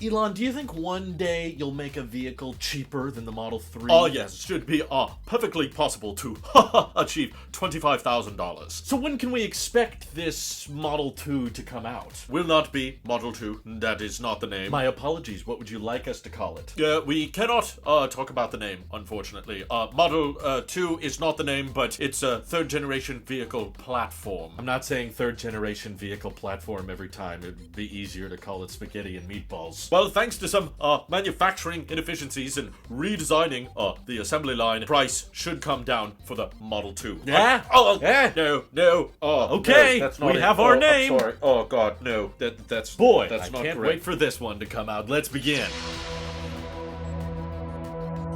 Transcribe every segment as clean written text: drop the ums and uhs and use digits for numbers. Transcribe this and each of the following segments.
Elon, do you think one day you'll make a vehicle cheaper than the Model 3? Oh yes, should be perfectly possible to achieve $25,000. So when can we expect this Model 2 to come out? Will not be Model 2, that is not the name. My apologies, what would you like us to call it? We cannot talk about the name, unfortunately. Model 2 is not the name, but it's a third generation vehicle platform. I'm not saying third generation vehicle platform every time. It'd be easier to call it spaghetti and meatballs. Well, thanks to some manufacturing inefficiencies and redesigning the assembly line, price should come down for the Model 2. Yeah? No. Okay, no, that's not we it. have our name. I'm sorry. Oh God, no. That's Boy, that's I not can't correct. wait for this one to come out. Let's begin.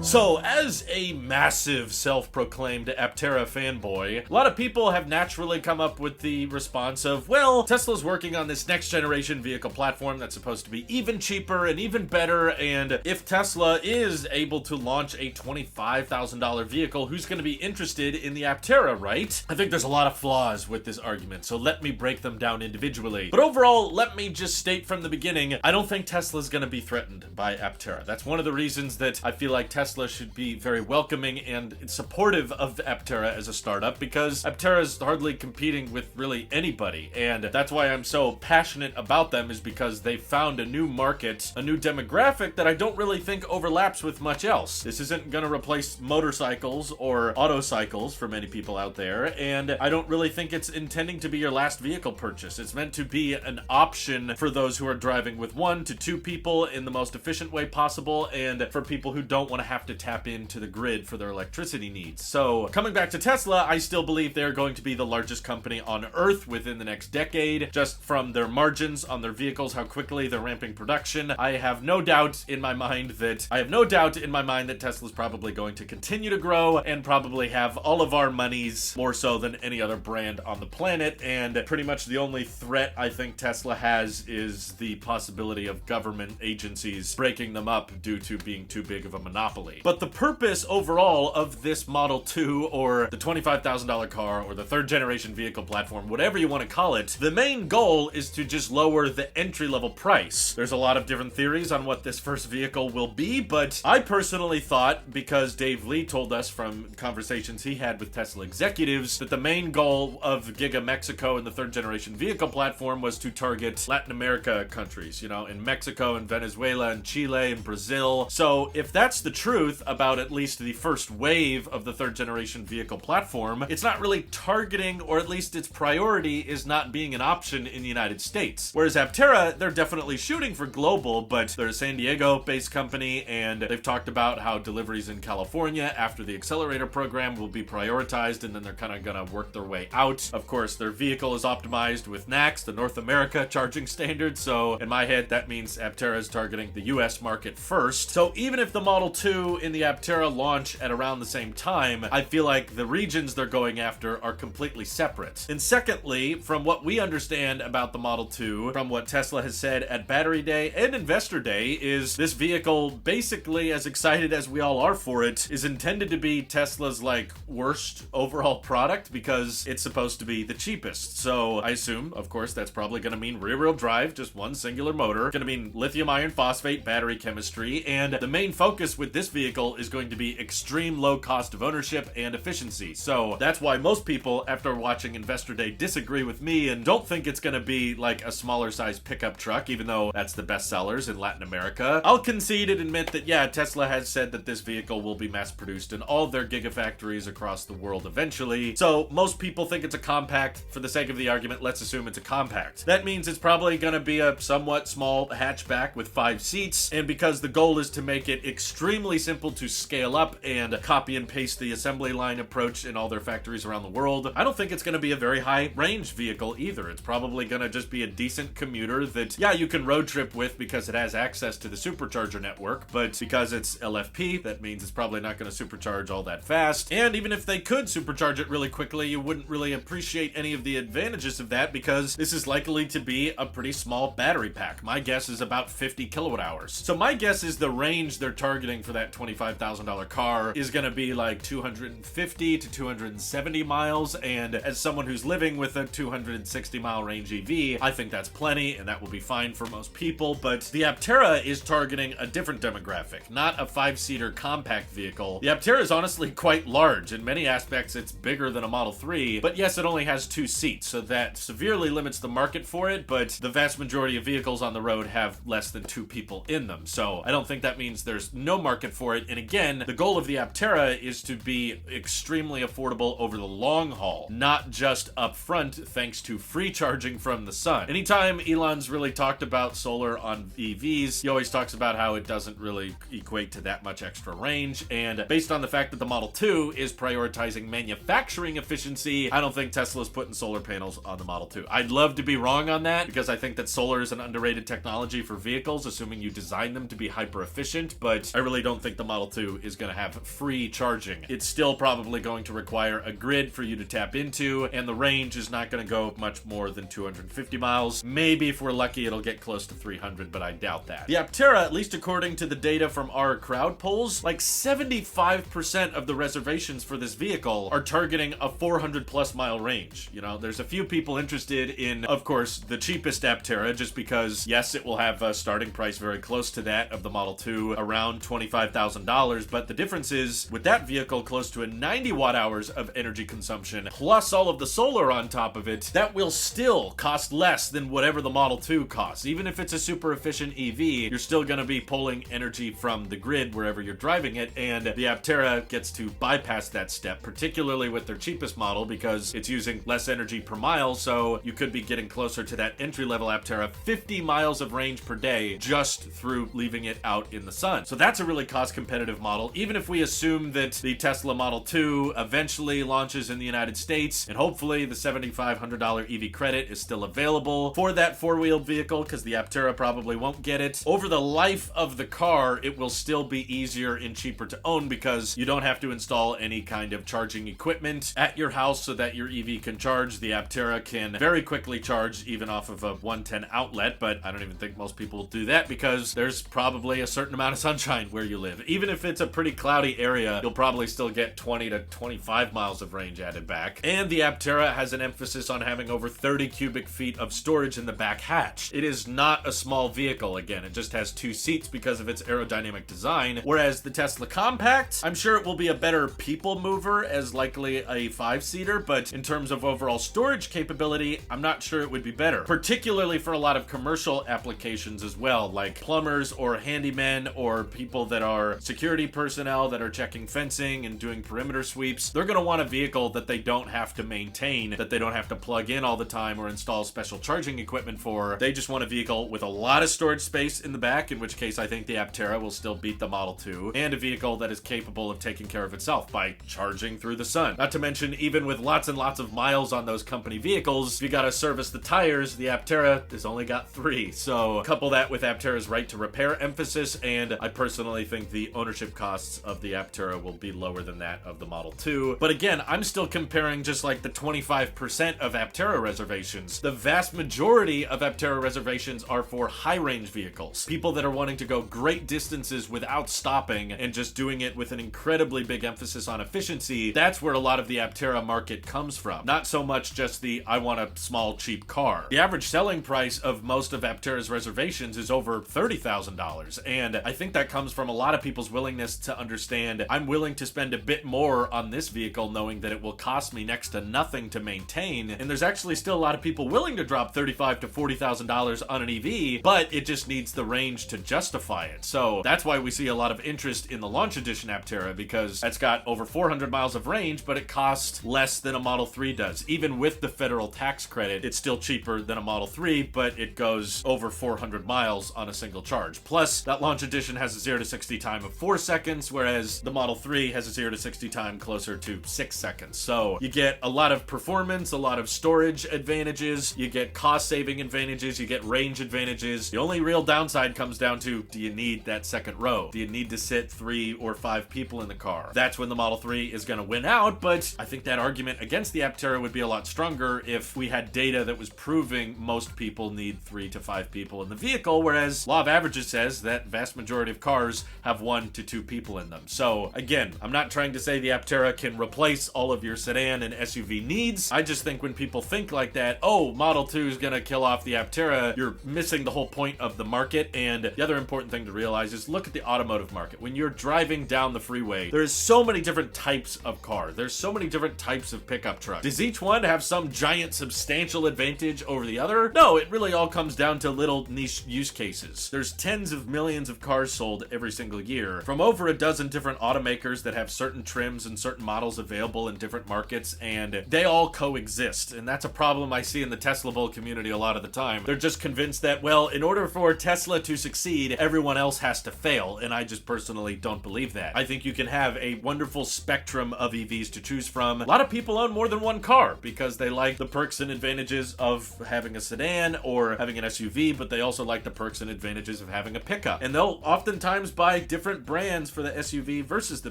So, as a massive self-proclaimed Aptera fanboy, a lot of people have naturally come up with the response of, well, Tesla's working on this next-generation vehicle platform that's supposed to be even cheaper and even better, and if Tesla is able to launch a $25,000 vehicle, who's going to be interested in the Aptera, right? I think there's a lot of flaws with this argument, so let me break them down individually. But overall, let me just state from the beginning, I don't think Tesla's going to be threatened by Aptera. That's one of the reasons that I feel like Tesla should be very welcoming and supportive of Aptera as a startup, because Aptera is hardly competing with really anybody, and that's why I'm so passionate about them, is because they found a new market, a new demographic that I don't really think overlaps with much else. This isn't gonna replace motorcycles or autocycles for many people out there, and I don't really think it's intending to be your last vehicle purchase. It's meant to be an option for those who are driving with 1 to 2 people in the most efficient way possible, and for people who don't want to have to tap into the grid for their electricity needs. So, coming back to Tesla, I still believe they're going to be the largest company on Earth within the next decade, just from their margins on their vehicles, how quickly they're ramping production. I have no doubt in my mind that Tesla's probably going to continue to grow and probably have all of our monies, more so than any other brand on the planet, and pretty much the only threat I think Tesla has is the possibility of government agencies breaking them up due to being too big of a monopoly. But the purpose overall of this Model 2, or the $25,000 car, or the third generation vehicle platform, whatever you want to call it, the main goal is to just lower the entry-level price. There's a lot of different theories on what this first vehicle will be, but I personally thought, because Dave Lee told us from conversations he had with Tesla executives, that the main goal of Giga Mexico and the third generation vehicle platform was to target Latin America countries, in Mexico and Venezuela and Chile and Brazil. So if that's the truth about at least the first wave of the third generation vehicle platform, it's not really targeting, or at least its priority is not being an option in the United States. Whereas Aptera, they're definitely shooting for global, but they're a San Diego based company, and they've talked about how deliveries in California after the accelerator program will be prioritized, and then they're kind of gonna work their way out. Of course, their vehicle is optimized with NACS, the North America charging standard, so in my head that means Aptera is targeting the US market first. So even if the Model 2 in the Aptera launch at around the same time, I feel like the regions they're going after are completely separate. And secondly, from what we understand about the Model 2, from what Tesla has said at Battery Day and Investor Day, is this vehicle, basically as excited as we all are for it, is intended to be Tesla's worst overall product because it's supposed to be the cheapest. So I assume, of course, that's probably going to mean rear-wheel drive, just one singular motor, going to mean lithium iron phosphate battery chemistry, and the main focus with this vehicle is going to be extreme low cost of ownership and efficiency. So that's why most people, after watching Investor Day, disagree with me and don't think it's going to be like a smaller size pickup truck, even though that's the best sellers in Latin America. I'll concede and admit that, yeah, Tesla has said that this vehicle will be mass produced in all of their gigafactories across the world eventually. So most people think it's a compact. For the sake of the argument, let's assume it's a compact. That means it's probably going to be a somewhat small hatchback with 5 seats, and because the goal is to make it extremely simple to scale up and copy and paste the assembly line approach in all their factories around the world, I don't think it's going to be a very high range vehicle either. It's probably going to just be a decent commuter that, yeah, you can road trip with because it has access to the supercharger network, but because it's LFP, that means it's probably not going to supercharge all that fast. And even if they could supercharge it really quickly, you wouldn't really appreciate any of the advantages of that because this is likely to be a pretty small battery pack. My guess is about 50 kilowatt hours. So my guess is the range they're targeting for that that $25,000 car is gonna be like 250 to 270 miles, and as someone who's living with a 260 mile range EV, I think that's plenty, and that will be fine for most people. But the Aptera is targeting a different demographic, not a 5-seater compact vehicle. The Aptera is honestly quite large. In many aspects, it's bigger than a Model 3, but yes, it only has 2 seats, so that severely limits the market for it, but the vast majority of vehicles on the road have less than 2 people in them, so I don't think that means there's no market for it. And again, the goal of the Aptera is to be extremely affordable over the long haul, not just up front thanks to free charging from the sun. Anytime Elon's really talked about solar on EVs, he always talks about how it doesn't really equate to that much extra range, and based on the fact that the Model 2 is prioritizing manufacturing efficiency, I don't think Tesla's putting solar panels on the Model 2. I'd love to be wrong on that, because I think that solar is an underrated technology for vehicles, assuming you design them to be hyper efficient, but I really don't think the Model 2 is going to have free charging. It's still probably going to require a grid for you to tap into, and the range is not going to go much more than 250 miles. Maybe if we're lucky, it'll get close to 300, but I doubt that. The Aptera, at least according to the data from our crowd polls, like 75% of the reservations for this vehicle are targeting a 400 plus mile range. You know, there's a few people interested in, of course, the cheapest Aptera, just because, yes, it will have a starting price very close to that of the Model 2, around $25,000, but the difference is, with that vehicle close to a 90 watt hours of energy consumption, plus all of the solar on top of it, that will still cost less than whatever the Model 2 costs. Even if it's a super efficient EV, you're still going to be pulling energy from the grid wherever you're driving it, and the Aptera gets to bypass that step, particularly with their cheapest model, because it's using less energy per mile, so you could be getting closer to that entry-level Aptera, 50 miles of range per day just through leaving it out in the sun. So that's a really cost-competitive model. Even if we assume that the Tesla Model 2 eventually launches in the United States, and hopefully the $7,500 EV credit is still available for that four-wheeled vehicle, because the Aptera probably won't get it, over the life of the car, it will still be easier and cheaper to own, because you don't have to install any kind of charging equipment at your house so that your EV can charge. The Aptera can very quickly charge even off of a 110 outlet, but I don't even think most people will do that, because there's probably a certain amount of sunshine where you live. Even if it's a pretty cloudy area, you'll probably still get 20 to 25 miles of range added back. And the Aptera has an emphasis on having over 30 cubic feet of storage in the back hatch. It is not a small vehicle. Again, it just has 2 seats because of its aerodynamic design, whereas the Tesla Compact, I'm sure it will be a better people mover as likely a 5-seater, but in terms of overall storage capability, I'm not sure it would be better, particularly for a lot of commercial applications as well, like plumbers or handymen or people that are security personnel that are checking fencing and doing perimeter sweeps. They're going to want a vehicle that they don't have to maintain, that they don't have to plug in all the time or install special charging equipment for. They just want a vehicle with a lot of storage space in the back, in which case I think the Aptera will still beat the Model 2, and a vehicle that is capable of taking care of itself by charging through the sun. Not to mention, even with lots and lots of miles on those company vehicles, if you gotta service the tires, the Aptera has only got 3. So couple that with Aptera's right to repair emphasis, and I personally think the ownership costs of the Aptera will be lower than that of the Model 2. But again, I'm still comparing just like the 25% of Aptera reservations. The vast majority of Aptera reservations are for high-range vehicles. People that are wanting to go great distances without stopping and just doing it with an incredibly big emphasis on efficiency. That's where a lot of the Aptera market comes from. Not so much just the, I want a small, cheap car. The average selling price of most of Aptera's reservations is over $30,000, and I think that comes from a lot of people's willingness to understand, I'm willing to spend a bit more on this vehicle knowing that it will cost me next to nothing to maintain, and there's actually still a lot of people willing to drop $35,000 to $40,000 on an EV, but it just needs the range to justify it. So that's why we see a lot of interest in the Launch Edition Aptera, because that's got over 400 miles of range, but it costs less than a Model 3 does. Even with the federal tax credit, it's still cheaper than a Model 3, but it goes over 400 miles on a single charge. Plus, that Launch Edition has a 0 to 60 time of 4 seconds, whereas the Model 3 has a 0 to 60 time closer to 6 seconds. So you get a lot of performance, a lot of storage advantages, you get cost-saving advantages, you get range advantages. The only real downside comes down to, do you need that second row? Do you need to sit 3 or 5 people in the car? That's when the Model 3 is going to win out, but I think that argument against the Aptera would be a lot stronger if we had data that was proving most people need 3 to 5 people in the vehicle, whereas law of averages says that vast majority of cars have 1 to 2 people in them. So again, I'm not trying to say the Aptera can replace all of your sedan and SUV needs. I just think when people think like that, oh, Model 2 is gonna kill off the Aptera, you're missing the whole point of the market. And the other important thing to realize is look at the automotive market. When you're driving down the freeway, there's so many different types of car. There's so many different types of pickup truck. Does each one have some giant substantial advantage over the other? No, it really all comes down to little niche use cases. There's tens of millions of cars sold every single year from over a dozen different automakers that have certain trims and certain models available in different markets, and they all coexist. And that's a problem I see in the Tesla bull community a lot of the time. They're just convinced that, well, in order for Tesla to succeed, everyone else has to fail, and I just personally don't believe that. I think you can have a wonderful spectrum of EVs to choose from. A lot of people own more than one car because they like the perks and advantages of having a sedan or having an SUV, but they also like the perks and advantages of having a pickup. And they'll oftentimes buy different brands for the SUV versus the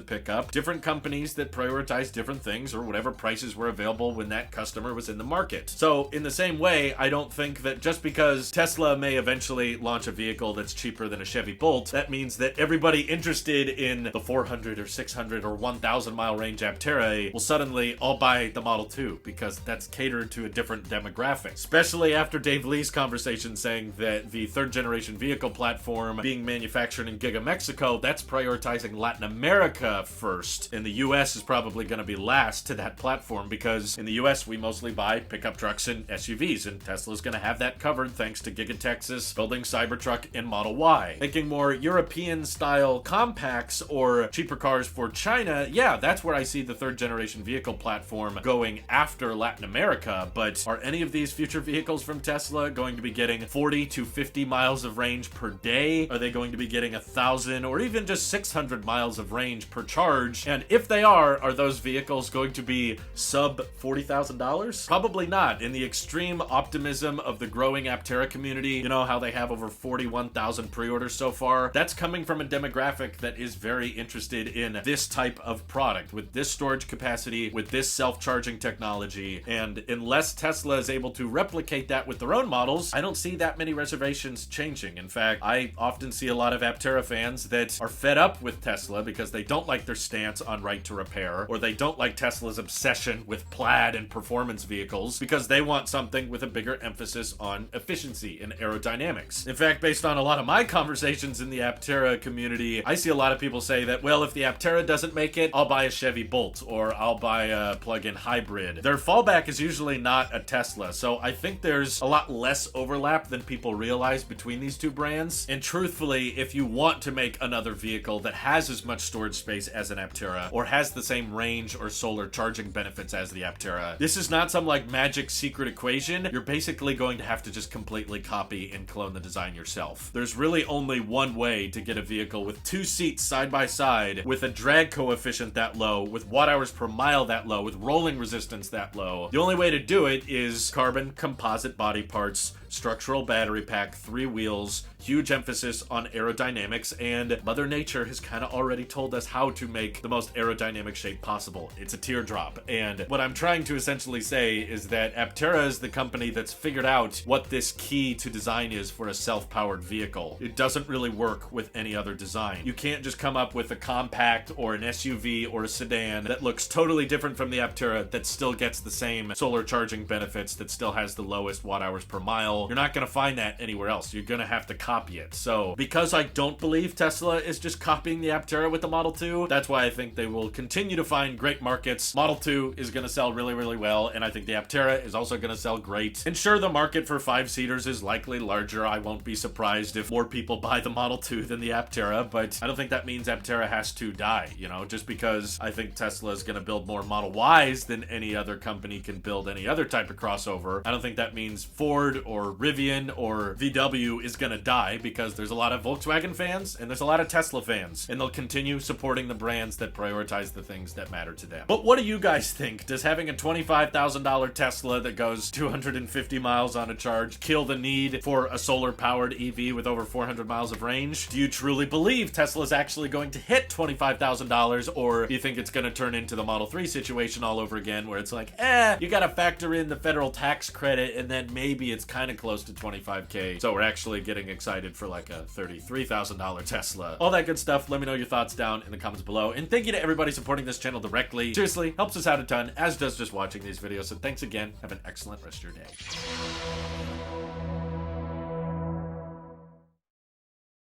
pickup, different companies that prioritize different things or whatever prices were available when that customer was in the market. So in the same way, I don't think that just because Tesla may eventually launch a vehicle that's cheaper than a Chevy Bolt, that means that everybody interested in the 400 or 600 or 1,000 mile range Aptera will suddenly all buy the Model 2, because that's catered to a different demographic. Especially after Dave Lee's conversation saying that the third generation vehicle platform being manufactured in Giga Mexico, that's prioritizing Latin America first, and the US is probably going to be last to that platform, because in the US we mostly buy pickup trucks and SUVs, and Tesla's going to have that covered thanks to Giga Texas building Cybertruck and Model Y. Thinking more European style compacts or cheaper cars for China, yeah, that's where I see the third generation vehicle platform going after Latin America. But are any of these future vehicles from Tesla going to be getting 40 to 50 miles of range per day? Are they going to be getting 1,000 or even just 600 miles of range per charge? And if they are those vehicles going to be sub $40,000? Probably not. In the extreme optimism of the growing Aptera community, you know how they have over 41,000 pre-orders so far? That's coming from a demographic that is very interested in this type of product, with this storage capacity, with this self-charging technology. And unless Tesla is able to replicate that with their own models, I don't see that many reservations changing. In fact, I often see a lot of Aptera fans that are fed up with Tesla because they don't like their stance on right to repair, or they don't like Tesla's obsession with plaid and performance vehicles because they want something with a bigger emphasis on efficiency and aerodynamics. In fact, based on a lot of my conversations in the Aptera community, I see a lot of people say that, well, if the Aptera doesn't make it, I'll buy a Chevy Bolt or I'll buy a plug-in hybrid. Their fallback is usually not a Tesla, so I think there's a lot less overlap than people realize between these two brands. And truthfully, if you want to make another vehicle that has as much storage space as an Aptera or has the same range or solar charging benefits as the Aptera, this is not some like magic secret equation. You're basically going to have to just completely copy and clone the design yourself. There's really only one way to get a vehicle with two seats side by side, with a drag coefficient that low, with watt hours per mile that low, with rolling resistance that low. The only way to do it is carbon composite body parts, structural battery pack, 3 wheels, huge emphasis on aerodynamics, and Mother Nature has kind of already told us how to make the most aerodynamic shape possible. It's a teardrop. And what I'm trying to essentially say is that Aptera is the company that's figured out what this key to design is for a self-powered vehicle. It doesn't really work with any other design. You can't just come up with a compact or an SUV or a sedan that looks totally different from the Aptera that still gets the same solar charging benefits, that still has the lowest watt hours per mile. You're not going to find that anywhere else. You're going to have to copy it. So because I don't believe Tesla is just copying the Aptera with the Model 2, that's why I think they will continue to find great markets. Model 2 is going to sell really, really well, and I think the Aptera is also going to sell great. And sure, the market for 5-seaters is likely larger. I won't be surprised if more people buy the Model 2 than the Aptera, but I don't think that means Aptera has to die, you know, just because I think Tesla is going to build more Model Ys than any other company can build any other type of crossover. I don't think that means Ford or Rivian or VW is going to die, because there's a lot of Volkswagen fans and there's a lot of Tesla fans, and they'll continue supporting the brands that prioritize the things that matter to them. But what do you guys think? Does having a $25,000 Tesla that goes 250 miles on a charge kill the need for a solar-powered EV with over 400 miles of range? Do you truly believe Tesla's actually going to hit $25,000, or do you think it's going to turn into the Model 3 situation all over again, where it's like, you gotta factor in the federal tax credit, and then maybe it's kind of close to 25K. So we're actually getting excited for like a $33,000 Tesla. All that good stuff. Let me know your thoughts down in the comments below. And thank you to everybody supporting this channel directly. Seriously, helps us out a ton, as does just watching these videos. So thanks again. Have an excellent rest of your day.